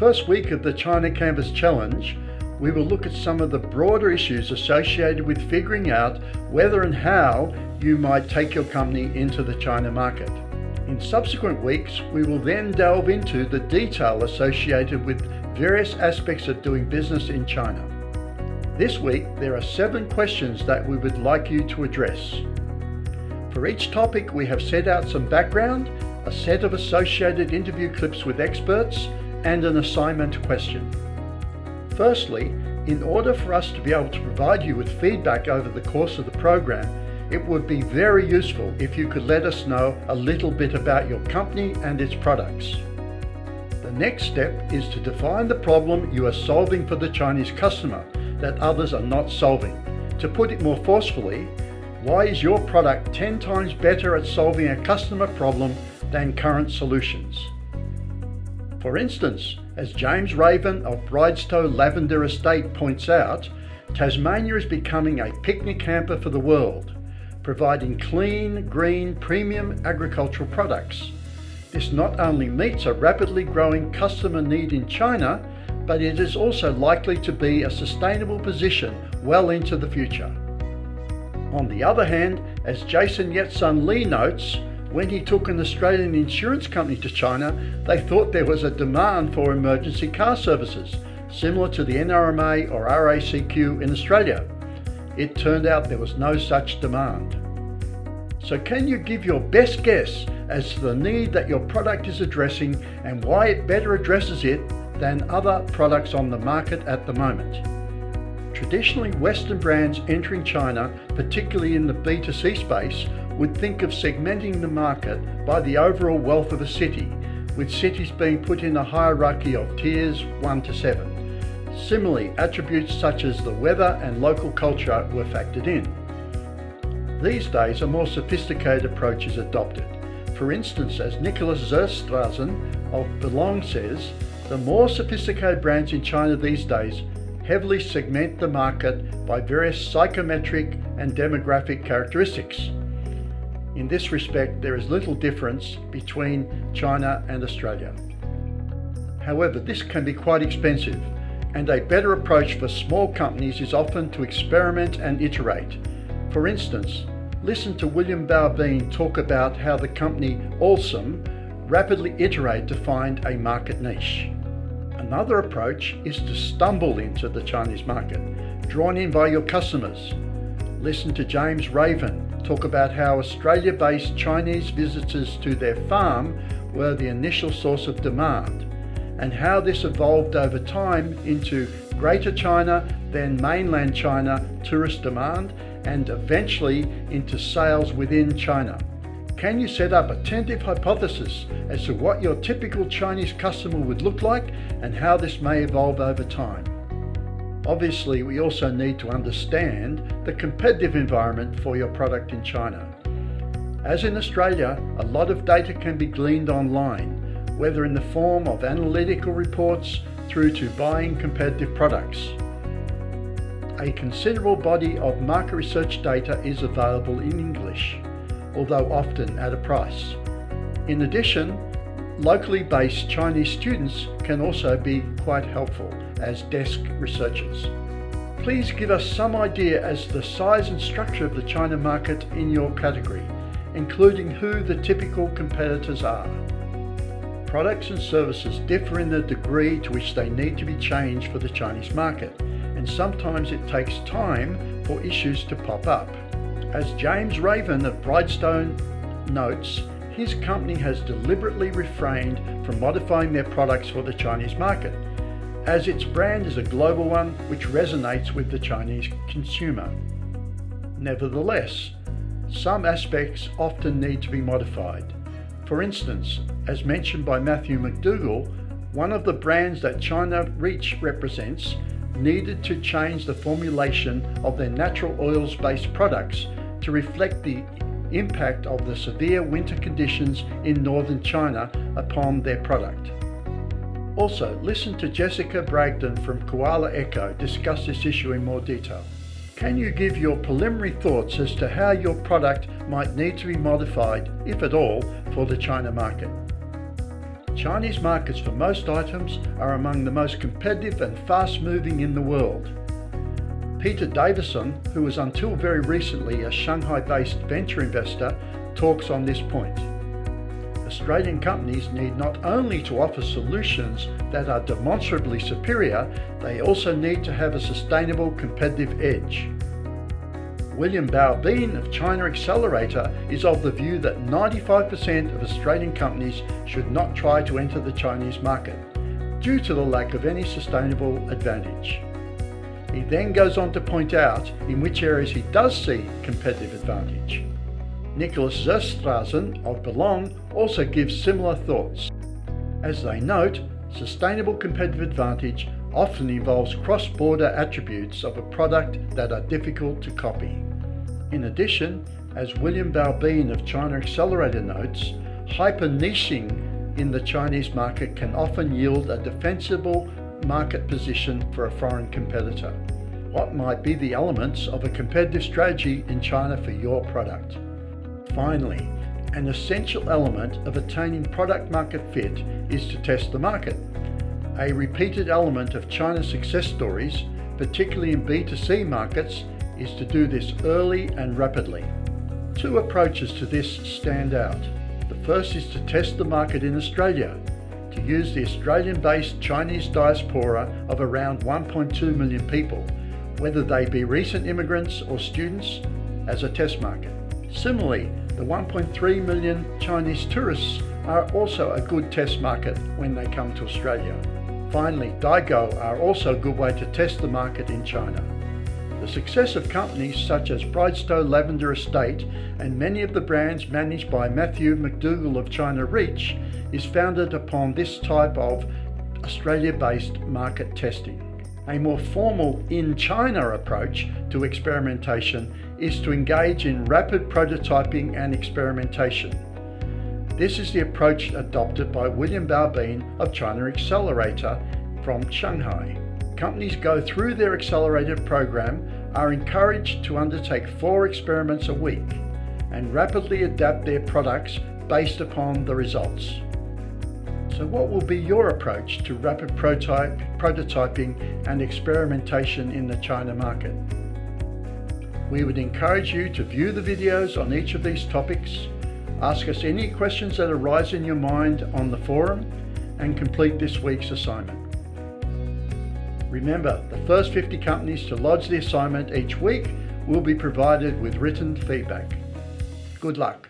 first week of the China Canvas Challenge, we will look at some of the broader issues associated with figuring out whether and how you might take your company into the China market. In subsequent weeks, we will then delve into the detail associated with various aspects of doing business in China. This week, there are 7 questions that we would like you to address. For each topic, we have set out some background, a set of associated interview clips with experts, and an assignment question. Firstly, in order for us to be able to provide you with feedback over the course of the program, it would be very useful if you could let us know a little bit about your company and its products. The next step is to define the problem you are solving for the Chinese customer that others are not solving. To put it more forcefully, why is your product 10 times better at solving a customer problem than current solutions? For instance, as James Raven of Bridestow Lavender Estate points out, Tasmania is becoming a picnic hamper for the world, providing clean, green, premium agricultural products. This not only meets a rapidly growing customer need in China, but it is also likely to be a sustainable position well into the future. On the other hand, as Jason Yetsun Lee notes, when he took an Australian insurance company to China, they thought there was a demand for emergency car services, similar to the NRMA or RACQ in Australia. It turned out there was no such demand. So can you give your best guess as to the need that your product is addressing and why it better addresses it than other products on the market at the moment? Traditionally, Western brands entering China, particularly in the B2C space, would think of segmenting the market by the overall wealth of a city, with cities being put in a hierarchy of tiers 1 to 7. Similarly, attributes such as the weather and local culture were factored in. These days, a more sophisticated approach is adopted. For instance, as Nicholas Zerstrassen of Belong says, the more sophisticated brands in China these days heavily segment the market by various psychometric and demographic characteristics. In this respect, there is little difference between China and Australia. However, this can be quite expensive, and a better approach for small companies is often to experiment and iterate. For instance, listen to William Baobin talk about how the company Allsome rapidly iterated to find a market niche. Another approach is to stumble into the Chinese market, drawn in by your customers. Listen to James Raven talk about how Australia-based Chinese visitors to their farm were the initial source of demand, and how this evolved over time into Greater China, then mainland China tourist demand, and eventually into sales within China. Can you set up a tentative hypothesis as to what your typical Chinese customer would look like and how this may evolve over time? Obviously, we also need to understand the competitive environment for your product in China. As in Australia, a lot of data can be gleaned online, whether in the form of analytical reports through to buying competitive products. A considerable body of market research data is available in English, although often at a price. In addition, locally based Chinese students can also be quite helpful as desk researchers. Please give us some idea as to the size and structure of the China market in your category, including who the typical competitors are. Products and services differ in the degree to which they need to be changed for the Chinese market, and sometimes it takes time for issues to pop up. As James Raven of Bridestone notes, his company has deliberately refrained from modifying their products for the Chinese market, as its brand is a global one which resonates with the Chinese consumer. Nevertheless, some aspects often need to be modified. For instance, as mentioned by Matthew McDougall, one of the brands that China Reach represents needed to change the formulation of their natural oils-based products to reflect the impact of the severe winter conditions in northern China upon their product. Also, listen to Jessica Bragdon from Koala Echo discuss this issue in more detail. Can you give your preliminary thoughts as to how your product might need to be modified, if at all, for the China market? Chinese markets for most items are among the most competitive and fast-moving in the world. Peter Davison, who was until very recently a Shanghai-based venture investor, talks on this point. Australian companies need not only to offer solutions that are demonstrably superior, they also need to have a sustainable competitive edge. William Bao Bin of China Accelerator is of the view that 95% of Australian companies should not try to enter the Chinese market due to the lack of any sustainable advantage. He then goes on to point out in which areas he does see competitive advantage. Nicholas Zerstrassen of Belong also gives similar thoughts. As they note, sustainable competitive advantage often involves cross-border attributes of a product that are difficult to copy. In addition, as William Bao Bin of China Accelerator notes, hyper-niching in the Chinese market can often yield a defensible market position for a foreign competitor. What might be the elements of a competitive strategy in China for your product? Finally, an essential element of attaining product market fit is to test the market. A repeated element of China's success stories, particularly in B2C markets, is to do this early and rapidly. Two approaches to this stand out. The first is to test the market in Australia, to use the Australian-based Chinese diaspora of around 1.2 million people, whether they be recent immigrants or students, as a test market. Similarly, the 1.3 million Chinese tourists are also a good test market when they come to Australia. Finally, Daigou are also a good way to test the market in China. The success of companies such as Bridestow Lavender Estate and many of the brands managed by Matthew McDougall of China Reach is founded upon this type of Australia-based market testing. A more formal in-China approach to experimentation is to engage in rapid prototyping and experimentation. This is the approach adopted by William Bao Bin of China Accelerator from Shanghai. Companies go through their accelerated program, are encouraged to undertake 4 experiments a week, and rapidly adapt their products based upon the results. So what will be your approach to rapid prototyping and experimentation in the China market? We would encourage you to view the videos on each of these topics, ask us any questions that arise in your mind on the forum, and complete this week's assignment. Remember, the first 50 companies to lodge the assignment each week will be provided with written feedback. Good luck.